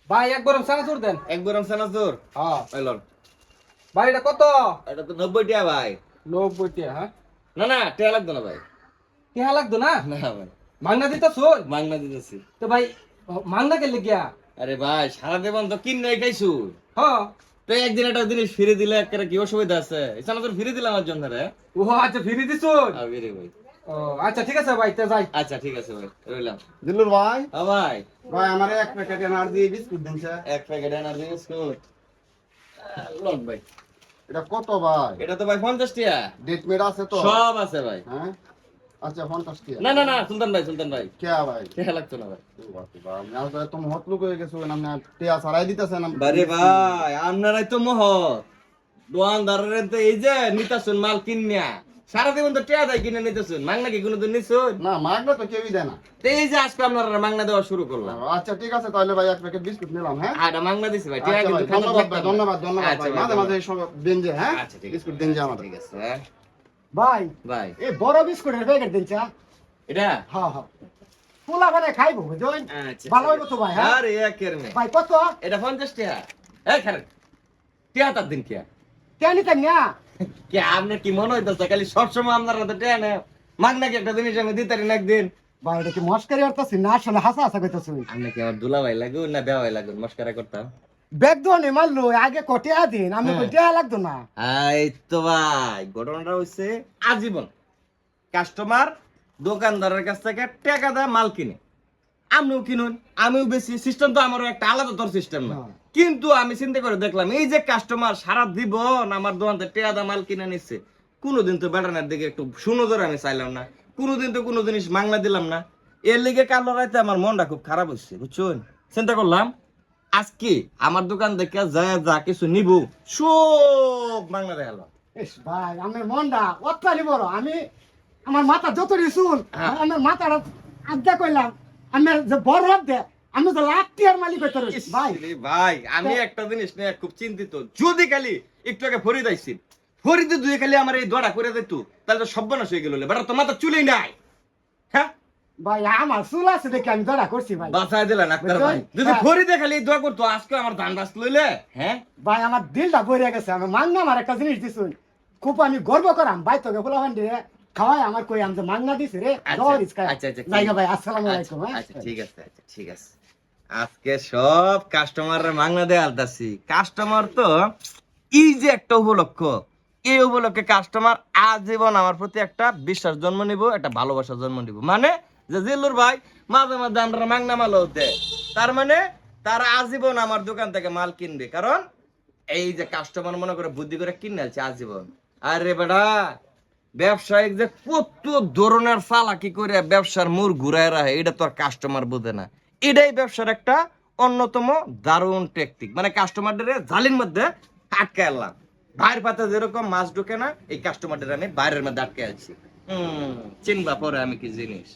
ভাই এক গরম চানাচুর দেন। এক গরম চানাচুর। হ্যাঁ এলন। ভাই এটা কত? এটা তো 90 টাকা ভাই। 90 টাকা। হ্যাঁ না না টাকা লাগবে না ভাই। টিহা লাগতো না? না ভাই মাংনা দিতা শুন। মাংনা দিতেছি। তো ভাই মাংনা কে লিখিয়া? আরে ভাই সারা দেবন তো কিনে খাইছু। হ্যাঁ তো একদিন একটা জিনিস ফিরে দিলে একটা কি অসুবিধা আছে? এই চানাচুর ফিরে দিলাম আমার জন্য রে। ও আচ্ছা ফিরি দিছুন। বেরে ভাই। ও আচ্ছা ঠিক আছে ভাই তে যাই। আচ্ছা ঠিক আছে ভাই রইলাম। দিলুর ভাই ভাই ভাই আমারে এক প্যাকেট এনার্জি বিস্কুট দিন স্যার। এক প্যাকেট এনার্জি বিস্কুট। লোন ভাই। এটা কত ভাই? এটা তো ভাই 50 টাকা। ডেট মেড আছে তো? সব আছে ভাই। হ্যাঁ আচ্ছা 50 টাকা। না না না সুলতান ভাই। কে ভাই? টাকা লাগতো না ভাই। ও বাবা আমি আর তো মহৎ লোক হয়ে গেছো না আপনি টিয়া সারাই দিতেছেন না। বারে ভাই আপনারাই তো মহৎ দোয়ানদারের তো এই যে নিতাছুন মাল কিনিয়া সারা জীবন তো টিয়া দেয় কিনে নিতেছুন মাংনা কি কোনোদিন নিছুন? না মাগনা তো কেউই দেয় না। তো এই যে আজকে আপনারা মাংনা দেওয়া শুরু করলাম। আচ্ছা ঠিক আছে তাহলে ভাই এক প্যাকেট বিস্কুট নিলাম হ্যাঁ। এটা মাংনা দিছি ভাই টিয়া আচ্ছা কিন্তু ভাই, খাতা ধন্যবাদ দেখতাম ভাই, না। ধন্যবাদ আচ্ছা ভাই ভাই, মাঝে মাঝে সব দেন যে হ্যাঁ আচ্ছা ঠিক আছে বিস্কুট দেন যে আমাদের। ঠিক আছে হ্যাঁ ভাই ভাই এই বড় বিস্কুটের প্যাকেট দিন চা। এটা হ্যাঁ হ্যাঁ পোলা বানায় খাইবো বুঝলেন? আচ্ছা ভালো হইব তো ভাই হ্যাঁ? আরে একের মে ভাই কত? এটা 50 টাকা এই খারাপ টিয়া তার দিন কিয়া কেন নিতেন না? কি আপনার কি মনে হইতেছে খালি সবসময় আপনারা তো টিয়া নেই মাংনা কি একটা জিনিস আমি দিতারি না একদিন ভাই এটা কি মস্কারি করতেছি না আসলে হাসা হাসা করতেছি? আপনি কি আমার দুলা ভাই লাগুন না দেওয়া ভাই লাগুন মস্কারা করতাম ব্যাগ দোনে মারলো আগে কটিয়া দিন আমি হ্যাঁ। কটিয়া লাগতো না। এই তো ভাই ঘটনাটা হইছে আজীবন কাস্টমার দোকানদারের কাছ থেকে টাকা দেয় মাল কিনে আমিও কিনুন আমিও বেশি সিস্টেম তো আমারও একটা আলাদা তোর সিস্টেম না হ্যাঁ। কিন্তু আমি চিন্তা করে দেখলাম এই যে কাস্টমার সারা জীবন আমার দোকান থেকে টাকা দেয় মাল কিনে নিচ্ছে কোনোদিন তো বেটানের দিকে একটু সুনজরে আমি চাইলাম না কোনোদিন তো কোনো জিনিস মাংলা দিলাম না এর লিগে কালো রাইতে আমার মনটা খুব খারাপ হচ্ছে বুঝছেন চিন্তা করলাম আজকে আমার দোকান থেকে যা কিছু নিব সব বাংলা দেখালাম ইস ভাই আমার মনটা অত্যালি বড় আমি আমার মাথা যত চুল হ্যাঁ। আমার মাথাটা আজ্ঞা কইলাম আমি যে বড় হাত দে আমি তো লাখ টিয়ার মালিক হইতে রইছি ভাই। ভাই আমি একটা জিনিস নিয়ে খুব চিন্তিত যদি খালি একটু আগে ফরিদ আইছি ফরিদে দুই খালি আমার এই দড়া করে দিত তাহলে তো সর্বনাশ হয়ে গেল বেটা তো মাথা চুলেই নাই হ্যাঁ ভাই আমার চুল আছে দেখে আমি দড়া করছি ভাই। বাঁচাই দিলেন আক্তার ভাই যদি হ্যাঁ। ফরিদে খালি এই দোয়া করতো আজকে আমার ধান বাস লইলে হ্যাঁ ভাই আমার দিলটা ভরে গেছে আমি মাংনা আমার একটা জিনিস দিছুন খুব আমি গর্ব করাম ভাই তোকে বলা হান্ডি রে খাওয়াই আমার কই আমি যে মাংনা দিছি রে দর ইসকা আচ্ছা জায়গা ভাই আসসালামু আলাইকুম হ্যাঁ আচ্ছা ঠিক আছে আজকে সব কাস্টমাররা মাংনা দেয়া আলতাছি কাস্টমার তো এই যে একটা উপলক্ষ এই উপলক্ষে কাস্টমার আজীবন আমার প্রতি একটা বিশ্বাস জন্ম নিব একটা ভালোবাসা জন্ম নিব মানে যে জিল্লুর ভাই মাঝে মাঝে আমরা মাংনা মালও দেয় তার মানে তারা আজীবন আমার দোকান থেকে মাল কিনবে কারণ এই যে কাস্টমার মনে করে বুদ্ধি করে কিনে আলছে আজীবন আরে বেটা ব্যবসায়িক যে কত ধরনের চালাকি করে ব্যবসার মুর ঘুরায় রাখে এটা তো আর কাস্টমার বোঝে না এটাই ব্যবসার একটা অন্যতম দারুণ টেকনিক মানে কাস্টমারদের জালির মধ্যে আটকে আনলাম বাইরের পাতে যেরকম মাছ ঢুকে না এই কাস্টমারদের আমি বাইরের মধ্যে আটকে আছি চিনবা পরে আমি কি জিনিস